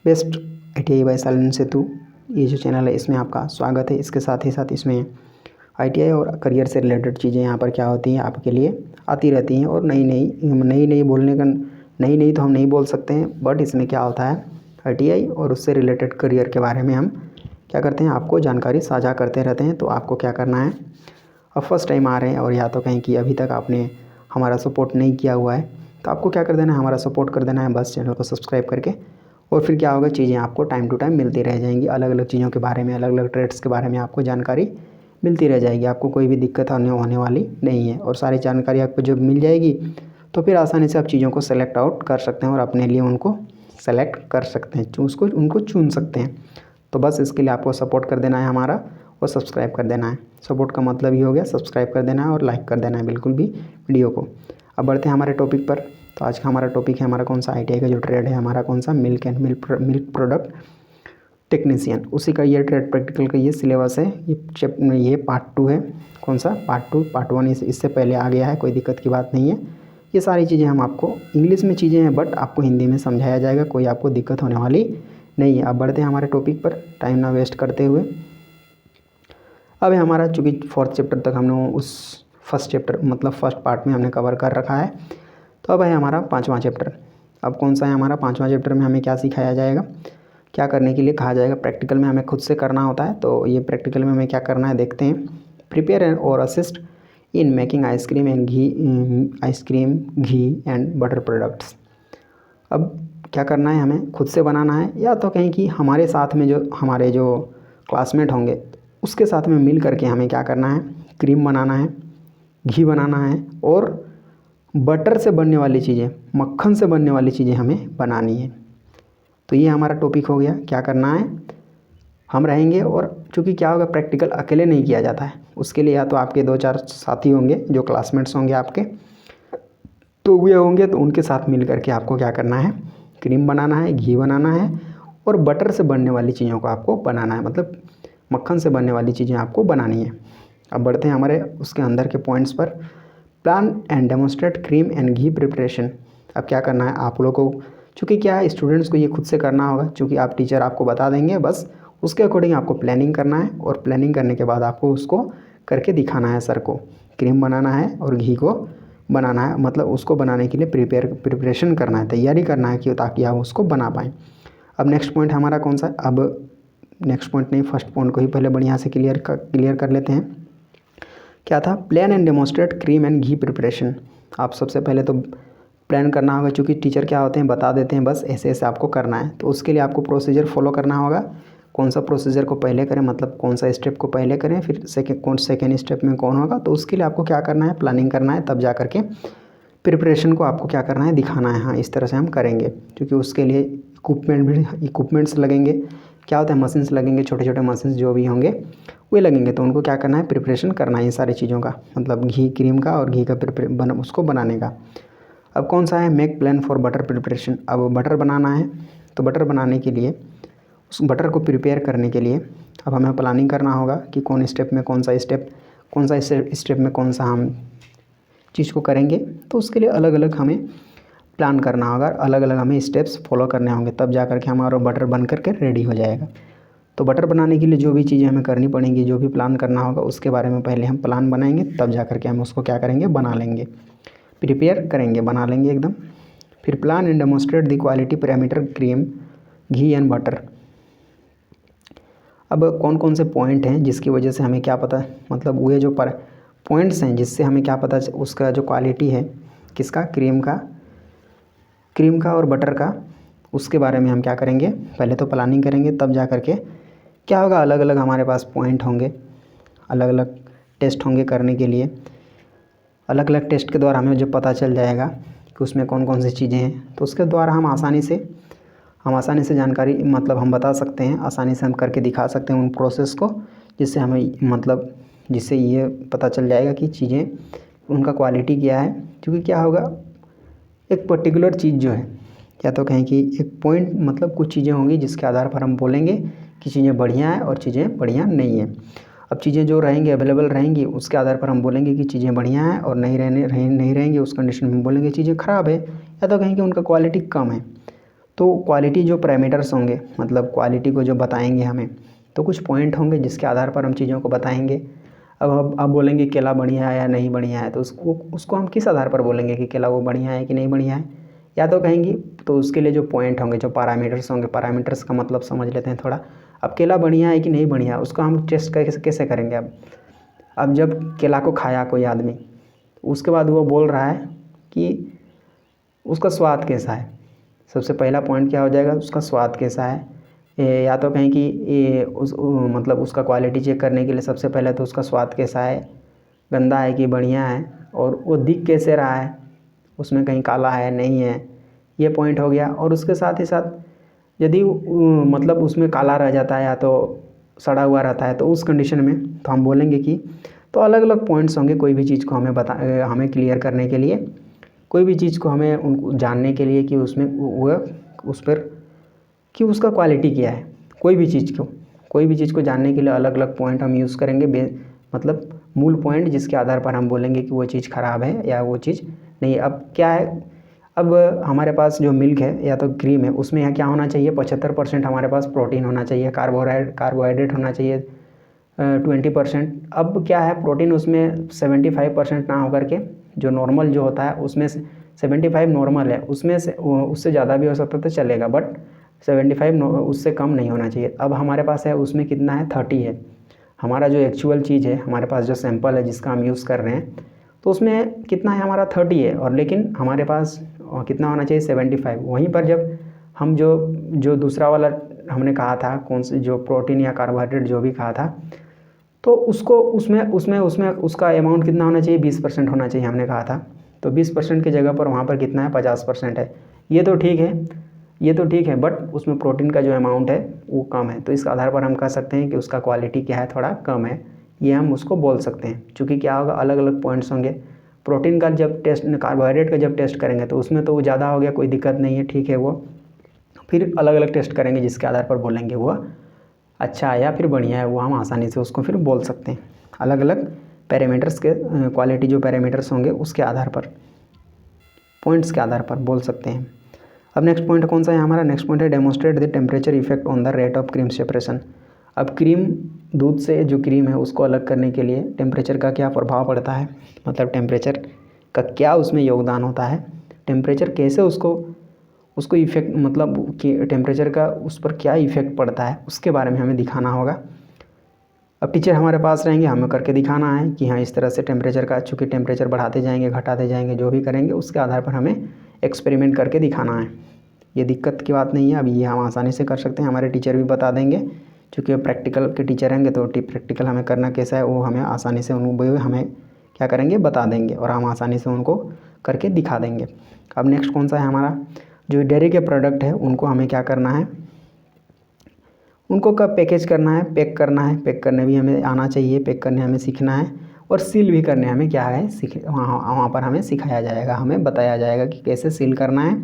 Best ITI bye सालन सेतु ये जो चैनल है इसमें आपका स्वागत है। इसके साथ ही साथ इसमें ITI और करियर से रिलेटेड चीज़ें यहाँ पर क्या होती हैं आपके लिए आती रहती हैं और नई बोलने का नई तो हम नहीं बोल सकते हैं, बट इसमें क्या होता है ITI और उससे रिलेटेड करियर के बारे में हम क्या करते हैं आपको जानकारी साझा करते रहते हैं। तो आपको क्या करना है, अब फर्स्ट टाइम आ रहे हैं और या तो कहीं कि अभी तक आपने हमारा सपोर्ट नहीं किया हुआ है तो आपको क्या कर देना है, हमारा सपोर्ट कर देना है बस चैनल को सब्सक्राइब करके। और फिर क्या होगा, चीज़ें आपको टाइम टू टाइम मिलती रह जाएंगी, अलग अलग चीज़ों के बारे में, अलग अलग ट्रेड्स के बारे में आपको जानकारी मिलती रह जाएगी। आपको कोई भी दिक्कत होने वाली नहीं है और सारी जानकारी आपको जब मिल जाएगी तो फिर आसानी से आप चीज़ों को सेलेक्ट आउट कर सकते हैं और अपने लिए उनको सेलेक्ट कर सकते हैं, उनको चुन सकते हैं। तो बस इसके लिए आपको सपोर्ट कर देना है हमारा और सब्सक्राइब कर देना है। सपोर्ट का मतलब ये हो गया सब्सक्राइब कर देना है और लाइक कर देना है बिल्कुल भी वीडियो को। अब बढ़ते हैं हमारे टॉपिक पर। तो आज का हमारा टॉपिक है हमारा कौन सा ITI का जो ट्रेड है हमारा कौन सा मिल्क प्रोडक्ट टेक्नीशियन, उसी का ये ट्रेड प्रैक्टिकल का ये सिलेबस है। ये पार्ट 2 है। कौन सा पार्ट 1 इससे पहले आ गया है, कोई दिक्कत की बात नहीं है। ये सारी चीज़ें हम आपको इंग्लिश में चीज़ें हैं बट आपको हिंदी में समझाया जाएगा, कोई आपको दिक्कत होने वाली नहीं है। अब बढ़ते हैं हमारे टॉपिक पर टाइम ना वेस्ट करते हुए। अब हमारा चूँकि 4th चैप्टर तक हमने उस फर्स्ट चैप्टर मतलब फर्स्ट पार्ट में हमने कवर कर रखा है, तो अब है हमारा 5वां चैप्टर। अब कौन सा है हमारा 5वां चैप्टर में हमें क्या सिखाया जाएगा, क्या करने के लिए कहा जाएगा। प्रैक्टिकल में हमें खुद से करना होता है, तो ये प्रैक्टिकल में हमें क्या करना है देखते हैं। प्रिपेयर और assist in making ice cream ghee and butter products. अब क्या करना है, हमें खुद से बनाना है या तो कहीं कि हमारे साथ में जो हमारे जो क्लासमेट होंगे उसके साथ में मिल करके हमें क्या करना है, क्रीम बनाना है, घी बनाना है और बटर से बनने वाली चीज़ें, मक्खन से बनने वाली चीज़ें हमें बनानी है। तो ये हमारा टॉपिक हो गया। क्या करना है, हम रहेंगे और चूँकि क्या होगा प्रैक्टिकल अकेले नहीं किया जाता है, उसके लिए या तो आपके 2-4 साथी होंगे जो क्लासमेट्स होंगे आपके, तो वे होंगे तो उनके साथ मिल करके आपको क्या करना है, क्रीम बनाना है, घी बनाना है और बटर से बनने वाली चीज़ों को आपको बनाना है, मतलब मक्खन से बनने वाली चीज़ें आपको बनानी है। अब बढ़ते हैं हमारे उसके अंदर के पॉइंट्स पर। Plan and demonstrate cream and ghee preparation. अब क्या करना है आप लोगों को, चूँकि क्या है स्टूडेंट्स को ये खुद से करना होगा, चूँकि आप टीचर आपको बता देंगे, बस उसके अकॉर्डिंग आपको प्लानिंग करना है और प्लानिंग करने के बाद आपको उसको करके दिखाना है सर को। क्रीम बनाना है और घी को बनाना है, मतलब उसको बनाने के लिए प्रिपरेशन करना है, तैयारी करना है कि ताकि आप उसको बना पाएँ। अब नेक्स्ट पॉइंट हमारा कौन सा, अब नेक्स्ट पॉइंट नहीं फर्स्ट पॉइंट को ही पहले बढ़िया से क्लियर कर लेते हैं। क्या था, plan and demonstrate cream and ghee preparation. आप सबसे पहले तो प्लान करना होगा, क्योंकि टीचर क्या होते हैं बता देते हैं बस ऐसे ऐसे आपको करना है, तो उसके लिए आपको प्रोसीजर फॉलो करना होगा। कौन सा प्रोसीजर को पहले करें, मतलब कौन सा स्टेप को पहले करें, फिर सेकेंड स्टेप में कौन होगा, तो उसके लिए आपको क्या करना है, प्लानिंग करना है, तब जा करके प्रिपरेशन को आपको क्या करना है, दिखाना है। हाँ, इस तरह से हम करेंगे, क्योंकि उसके लिए इक्विपमेंट्स लगेंगे। क्या होता है, मशीन्स लगेंगे, छोटे छोटे मशीन्स जो भी होंगे वे लगेंगे, तो उनको क्या करना है, प्रिपरेशन करना है इन सारी चीज़ों का, मतलब घी क्रीम का और घी का उसको बनाने का। अब कौन सा है, make plan for butter preparation. अब बटर बनाना है, तो बटर बनाने के लिए उस बटर को प्रिपेयर करने के लिए अब हमें प्लानिंग करना होगा कि कौन स्टेप में कौन सा स्टेप में कौन सा हम चीज़ को करेंगे। तो उसके लिए अलग अलग हमें प्लान करना होगा, अलग अलग हमें स्टेप्स फॉलो करने होंगे, तब जा कर के हमारा बटर बन करके रेडी हो जाएगा। तो बटर बनाने के लिए जो भी चीज़ें हमें करनी पड़ेंगी, जो भी प्लान करना होगा, उसके बारे में पहले हम प्लान बनाएंगे, तब जा कर के हम उसको क्या करेंगे, बना लेंगे, प्रिपेयर करेंगे, बना लेंगे एकदम। फिर plan and demonstrate the quality parameter cream ghee and butter. अब कौन कौन से पॉइंट हैं जिसकी वजह से हमें क्या पता, मतलब वो जो पॉइंट्स हैं जिससे हमें क्या पता उसका जो क्वालिटी है किसका, क्रीम का और बटर का, उसके बारे में हम क्या करेंगे, पहले तो प्लानिंग करेंगे, तब जा कर के क्या होगा, अलग अलग हमारे पास पॉइंट होंगे, अलग अलग टेस्ट होंगे करने के लिए। अलग अलग टेस्ट के द्वारा हमें जब पता चल जाएगा कि उसमें कौन कौन सी चीज़ें हैं, तो उसके द्वारा हम आसानी से जानकारी, मतलब हम बता सकते हैं, आसानी से हम करके दिखा सकते हैं उन प्रोसेस को, जिससे हमें मतलब जिससे ये पता चल जाएगा कि चीज़ें उनका क्वालिटी क्या है। क्योंकि क्या होगा, एक पर्टिकुलर चीज़ जो है, या तो कहें कि एक पॉइंट, मतलब कुछ चीज़ें होंगी जिसके आधार पर हम बोलेंगे कि चीज़ें बढ़िया है और चीज़ें बढ़िया नहीं है। अब चीज़ें जो रहेंगी अवेलेबल रहेंगी, उसके आधार पर हम बोलेंगे कि चीज़ें बढ़िया हैं, और नहीं रहेंगी उस कंडीशन में हम बोलेंगे चीज़ें ख़राब है, या तो कहें कि उनका क्वालिटी कम है। तो क्वालिटी जो पैरामीटर्स होंगे, मतलब क्वालिटी को जो बताएंगे हमें, तो कुछ पॉइंट होंगे जिसके आधार पर हम चीज़ों को बताएंगे। अब आप बोलेंगे केला बढ़िया है या नहीं बढ़िया है, तो उसको हम किस आधार पर बोलेंगे कि केला वो बढ़िया है कि नहीं बढ़िया है, या तो कहेंगे तो उसके लिए जो पॉइंट होंगे, जो पैरामीटर्स होंगे, पैरामीटर्स का मतलब समझ लेते हैं थोड़ा। अब केला बढ़िया है कि नहीं बढ़िया, उसको हम टेस्ट कैसे करेंगे। अब जब केला को खाया कोई आदमी, उसके बाद वो बोल रहा है कि उसका स्वाद कैसा है। सबसे पहला पॉइंट क्या हो जाएगा, उसका स्वाद कैसा है। या तो कहें कि मतलब उसका क्वालिटी चेक करने के लिए सबसे पहले तो उसका स्वाद कैसा है, गंदा है कि बढ़िया है, और वो दिख कैसे रहा है, उसमें कहीं काला है नहीं है, ये पॉइंट हो गया। और उसके साथ ही साथ यदि मतलब उसमें काला रह जाता है या तो सड़ा हुआ रहता है, तो उस कंडीशन में तो हम बोलेंगे कि, तो अलग अलग पॉइंट्स होंगे कोई भी चीज़ को हमें क्लियर करने के लिए, कोई भी चीज़ को हमें उनको जानने के लिए कि उसमें वह उस पर कि उसका क्वालिटी क्या है। कोई भी चीज़ को जानने के लिए अलग अलग पॉइंट हम यूज़ करेंगे, मतलब मूल पॉइंट जिसके आधार पर हम बोलेंगे कि वो चीज़ ख़राब है या वो चीज़ नहीं है। अब क्या है, अब हमारे पास जो मिल्क है या तो क्रीम है, उसमें यहाँ क्या होना चाहिए, 75% हमारे पास प्रोटीन होना चाहिए, कार्बोहाइड्रेट होना चाहिए 20%। अब क्या है, प्रोटीन उसमें 75% ना होकर के जो नॉर्मल जो होता है उसमें 75 नॉर्मल है, उसमें से उससे ज़्यादा भी हो सकता तो चलेगा, बट 75 उससे कम नहीं होना चाहिए। अब हमारे पास है उसमें कितना है, 30 है। हमारा जो एक्चुअल चीज़ है, हमारे पास जो सैंपल है जिसका हम यूज़ कर रहे हैं, तो उसमें कितना है, हमारा 30 है, और लेकिन हमारे पास कितना होना चाहिए, 75। वहीं पर जब हम जो दूसरा वाला हमने कहा था, कौन से जो प्रोटीन या कार्बोहाइड्रेट जो भी कहा था, तो उसको उसमें उसमें उसमें उसका अमाउंट कितना होना चाहिए, 20% होना चाहिए हमने कहा था। तो 20% की जगह पर वहाँ पर कितना है, 50% है। ये तो ठीक है, बट उसमें प्रोटीन का जो अमाउंट है वो कम है, तो इस आधार पर हम कह सकते हैं कि उसका क्वालिटी क्या है, थोड़ा कम है, ये हम उसको बोल सकते हैं। चूँकि क्या होगा, अलग अलग पॉइंट्स होंगे। प्रोटीन का जब टेस्ट, कार्बोहाइड्रेट का जब टेस्ट करेंगे तो उसमें तो वो ज़्यादा हो गया, कोई दिक्कत नहीं है, ठीक है। वो फिर अलग अलग टेस्ट करेंगे जिसके आधार पर बोलेंगे वो अच्छा है या फिर बढ़िया है, वो हम आसानी से उसको फिर बोल सकते हैं। अलग अलग पैरामीटर्स के क्वालिटी जो पैरामीटर्स होंगे उसके आधार पर, पॉइंट्स के आधार पर बोल सकते हैं। अब नेक्स्ट पॉइंट कौन सा है हमारा, नेक्स्ट पॉइंट है demonstrate the temperature effect on the rate of cream separation. अब दूध से जो क्रीम है उसको अलग करने के लिए टेम्परेचर का क्या प्रभाव पड़ता है, मतलब टेम्परेचर का क्या उसमें योगदान होता है, टेम्परेचर कैसे उसको इफेक्ट, मतलब कि टेम्परेचर का उस पर क्या इफेक्ट पड़ता है, उसके बारे में हमें दिखाना होगा। अब टीचर हमारे पास रहेंगे, हमें करके दिखाना है कि हाँ इस तरह से टेम्परेचर का, चूँकि टेम्परेचर बढ़ाते जाएंगे घटाते जाएंगे, जो भी करेंगे उसके आधार पर हमें एक्सपेरिमेंट करके दिखाना है। ये दिक्कत की बात नहीं है, अब ये हम आसानी से कर सकते हैं, हमारे टीचर भी बता देंगे। चूँकि वो प्रैक्टिकल के टीचर रहेंगे तो प्रैक्टिकल हमें करना कैसा है वो हमें आसानी से हमें क्या करेंगे, बता देंगे, और हम आसानी से उनको करके दिखा देंगे। अब नेक्स्ट कौन सा है हमारा, जो डेयरी के प्रोडक्ट है उनको हमें क्या करना है, उनको कब पैकेज करना है, पैक करना है, पैक करने भी हमें आना चाहिए, पैक करने हमें सीखना है, और सील भी करने हमें क्या है वहाँ पर हमें सिखाया जाएगा, हमें बताया जाएगा कि कैसे सील करना है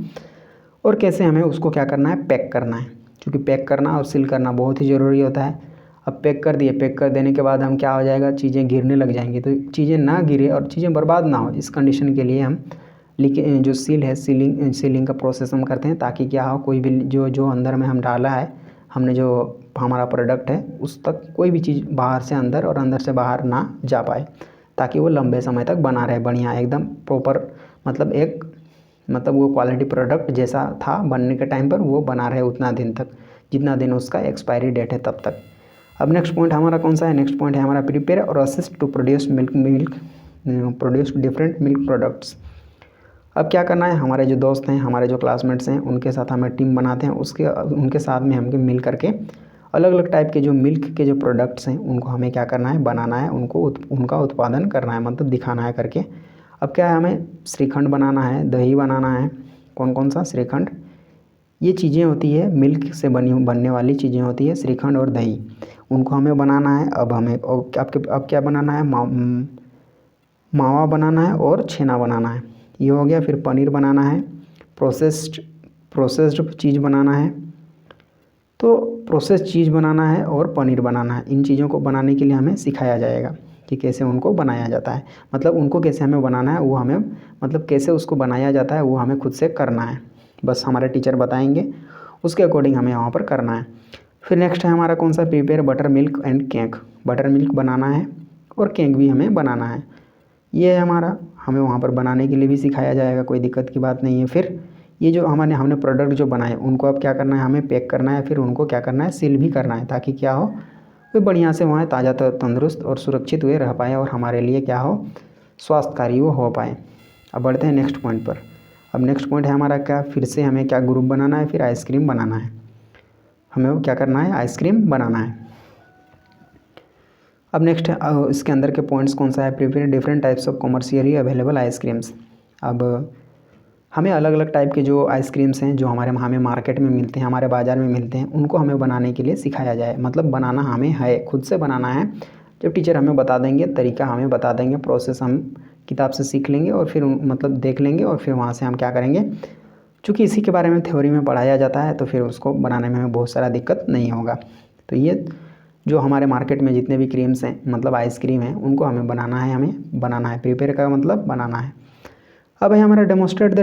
और कैसे हमें उसको क्या करना है, पैक करना है। क्योंकि पैक करना और सील करना बहुत ही ज़रूरी होता है। अब पैक कर दिए, पैक कर देने के बाद हम क्या हो जाएगा, चीज़ें गिरने लग जाएंगी, तो चीज़ें ना गिरे और चीज़ें बर्बाद ना हो, इस कंडीशन के लिए हम जो सील है, सीलिंग का प्रोसेस हम करते हैं, ताकि क्या हो, कोई भी जो अंदर में हम डाला है, हमने जो हमारा प्रोडक्ट है उस तक कोई भी चीज़ बाहर से अंदर और अंदर से बाहर ना जा पाए, ताकि वो लंबे समय तक बना रहे, बढ़िया एकदम प्रॉपर, मतलब वो क्वालिटी प्रोडक्ट जैसा था बनने के टाइम पर वो बना रहे उतना दिन तक, जितना दिन उसका एक्सपायरी डेट है तब तक। अब नेक्स्ट पॉइंट हमारा कौन सा है, नेक्स्ट पॉइंट है हमारा प्रिपेयर और assist to produce produce different milk products. अब क्या करना है, हमारे जो दोस्त हैं, हमारे जो क्लासमेट्स हैं, उनके साथ हमें टीम बनाते हैं, उनके साथ में हमें मिल करके अलग अलग टाइप के जो मिल्क के जो प्रोडक्ट्स हैं उनको हमें क्या करना है, बनाना है, उनका उत्पादन करना है, मतलब दिखाना है करके। अब क्या है, हमें श्रीखंड बनाना है, दही बनाना है, कौन कौन सा, श्रीखंड, ये चीज़ें होती है मिल्क से बनने वाली चीज़ें होती है, श्रीखंड और दही, उनको हमें बनाना है। अब हमें अब क्या बनाना है, मावा बनाना है और छेना बनाना है, ये हो गया। फिर पनीर बनाना है, प्रोसेस्ड चीज़ बनाना है, तो प्रोसेस चीज़ बनाना है और पनीर बनाना है। इन चीज़ों को बनाने के लिए हमें सिखाया जाएगा कि कैसे उनको बनाया जाता है, मतलब उनको कैसे हमें बनाना है वो हमें, मतलब कैसे उसको बनाया जाता है वो हमें खुद से करना है। बस हमारे टीचर बताएंगे, उसके अकॉर्डिंग हमें वहाँ पर करना है। फिर नेक्स्ट है हमारा कौन सा, prepare butter milk and cake. Butter milk बनाना है और केक भी हमें बनाना है। ये है हमारा, हमें वहाँ पर बनाने के लिए भी सिखाया जाएगा, कोई दिक्कत की बात नहीं है। फिर ये जो हमने प्रोडक्ट जो बनाए उनको अब क्या करना है, हमें पैक करना है, फिर उनको क्या करना है, सील भी करना है, ताकि क्या हो, वे बढ़िया से वहाँ ताज़ा तंदुरुस्त और सुरक्षित हुए रह पाएँ और हमारे लिए क्या हो, स्वास्थ्यकारी वो हो पाए। अब बढ़ते हैं नेक्स्ट पॉइंट पर। अब नेक्स्ट पॉइंट है हमारा क्या, फिर से हमें क्या ग्रुप बनाना है, फिर आइसक्रीम बनाना है। हमें वो क्या करना है, आइसक्रीम बनाना है। अब नेक्स्ट है इसके अंदर के पॉइंट्स कौन सा है, prepare different types of commercially available ice creams. अब हमें अलग अलग टाइप के जो आइसक्रीम्स हैं जो हमें मार्केट में मिलते हैं, हमारे बाज़ार में मिलते हैं, उनको हमें बनाने के लिए सिखाया जाए। मतलब बनाना हमें है, खुद से बनाना है। जब टीचर हमें बता देंगे, तरीका हमें बता देंगे, प्रोसेस हम किताब से सीख लेंगे और फिर मतलब देख लेंगे और फिर वहाँ से हम क्या करेंगे, चूँकि इसी के बारे में थ्योरी में पढ़ाया जाता है तो फिर उसको बनाने में हमें बहुत सारा दिक्कत नहीं होगा। तो ये जो हमारे मार्केट में जितने भी क्रीम्स हैं, मतलब आइसक्रीम हैं, उनको हमें बनाना है। प्रिपेयर का मतलब बनाना है। अब है हमारा demonstrate the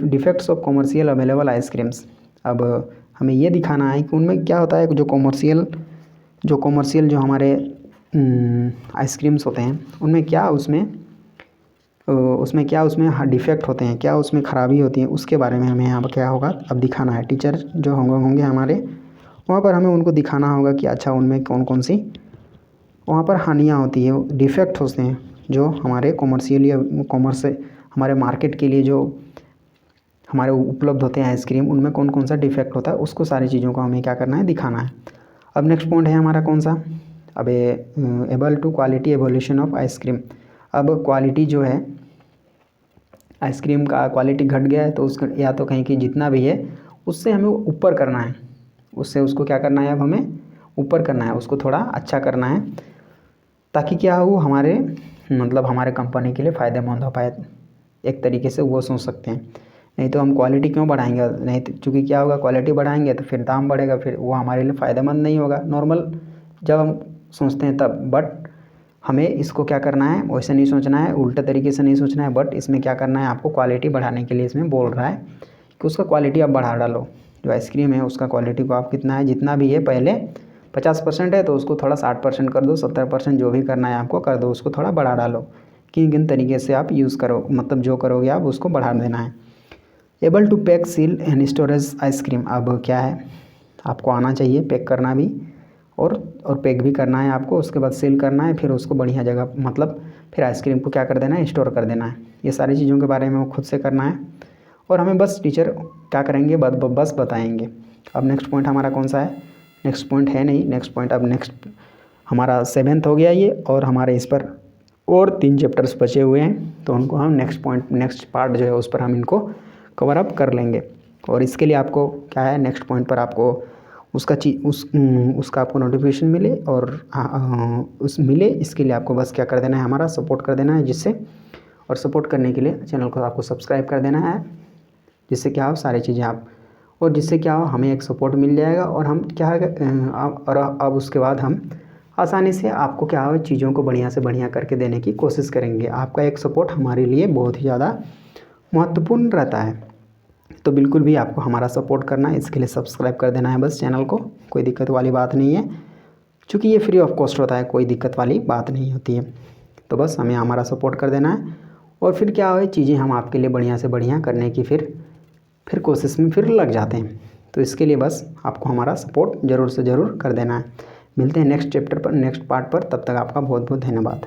defects of commercial available ice creams. अब हमें ये दिखाना है कि उनमें क्या होता है, जो कॉमर्शियल जो हमारे आइसक्रीम्स होते हैं, उनमें क्या उसमें डिफेक्ट होते हैं, क्या उसमें ख़राबी होती है, उसके बारे में हमें यहाँ पर क्या होगा अब दिखाना है। टीचर जो होंगे हमारे, वहाँ पर हमें उनको दिखाना होगा कि अच्छा उनमें कौन कौन सी वहाँ पर हानियाँ होती है, डिफेक्ट होते हैं जो हमारे कॉमर्स हमारे मार्केट के लिए जो हमारे उपलब्ध होते हैं आइसक्रीम, उनमें कौन कौन सा डिफेक्ट होता है, उसको सारी चीज़ों को हमें क्या करना है, दिखाना है। अब नेक्स्ट पॉइंट है हमारा कौन सा, अब able to quality evolution of ice cream. अब क्वालिटी जो है आइसक्रीम का क्वालिटी घट गया है तो उसका या तो कहीं कि जितना भी है उससे हमें ऊपर करना है, उसको क्या करना है, अब हमें ऊपर करना है, उसको थोड़ा अच्छा करना है, ताकि क्या हो, हमारे कंपनी के लिए फ़ायदेमंद हो पाए। एक तरीके से वो सोच सकते हैं। नहीं तो हम क्वालिटी क्यों बढ़ाएंगे, नहीं तो चूँकि क्या होगा, क्वालिटी बढ़ाएंगे तो फिर दाम बढ़ेगा, फिर वो हमारे लिए फ़ायदेमंद नहीं होगा। नॉर्मल जब हम सोचते हैं तब, बट हमें इसको क्या करना है, वैसे नहीं सोचना है, उल्टे तरीके से नहीं सोचना है, बट इसमें क्या करना है, आपको क्वालिटी बढ़ाने के लिए इसमें बोल रहा है कि उसका क्वालिटी आप बढ़ा डालो। जो आइसक्रीम है उसका क्वालिटी को आप कितना है, जितना भी है, पहले 50% है तो उसको थोड़ा 60% कर दो, 70% जो भी करना है आपको कर दो, उसको थोड़ा बढ़ा डालो। किन तरीके से आप यूज़ करो, मतलब जो करोगे आप उसको बढ़ा देना है। Able to pack, seal and storage ice cream. अब क्या है, आपको आना चाहिए पैक करना भी और पैक भी करना है आपको, उसके बाद सील करना है, फिर उसको बढ़िया जगह मतलब फिर आइसक्रीम को क्या कर देना है, स्टोर कर देना है। ये सारी चीज़ों के बारे में वो खुद से करना है और हमें बस टीचर क्या करेंगे, बस बताएंगे। अब नेक्स्ट पॉइंट हमारा कौन सा है, नेक्स्ट पॉइंट है नहीं, नेक्स्ट पॉइंट अब नेक्स्ट हमारा 7th हो गया ये, और हमारे इस पर और 3 चैप्टर्स बचे हुए हैं, तो उनको हम नेक्स्ट पार्ट जो है उस पर हम इनको कवर अप कर लेंगे। और इसके लिए आपको क्या है, नेक्स्ट पॉइंट पर आपको उसका आपको नोटिफिकेशन मिले और इसके लिए आपको बस क्या कर देना है, हमारा सपोर्ट कर देना है, और सपोर्ट करने के लिए चैनल को आपको सब्सक्राइब कर देना है, जिससे क्या हो, सारी चीज़ें आप, और जिससे क्या हो, हमें एक सपोर्ट मिल जाएगा और हम क्या है, और अब उसके बाद हम आसानी से आपको क्या हो, चीज़ों को बढ़िया से बढ़िया करके देने की कोशिश करेंगे। आपका एक सपोर्ट हमारे लिए बहुत ही ज़्यादा महत्वपूर्ण रहता है, तो बिल्कुल भी आपको हमारा सपोर्ट करना है। इसके लिए सब्सक्राइब कर देना है बस चैनल को, कोई दिक्कत वाली बात नहीं है, क्योंकि ये फ्री ऑफ कॉस्ट होता है, कोई दिक्कत वाली बात नहीं होती है। तो बस हमें हमारा सपोर्ट कर देना है और फिर क्या हो, चीज़ें हम आपके लिए बढ़िया से बढ़िया करने की फिर कोशिश में फिर लग जाते हैं। तो इसके लिए बस आपको हमारा सपोर्ट ज़रूर से ज़रूर कर देना है। मिलते हैं नेक्स्ट चैप्टर पर, नेक्स्ट पार्ट पर, तब तक आपका बहुत बहुत धन्यवाद।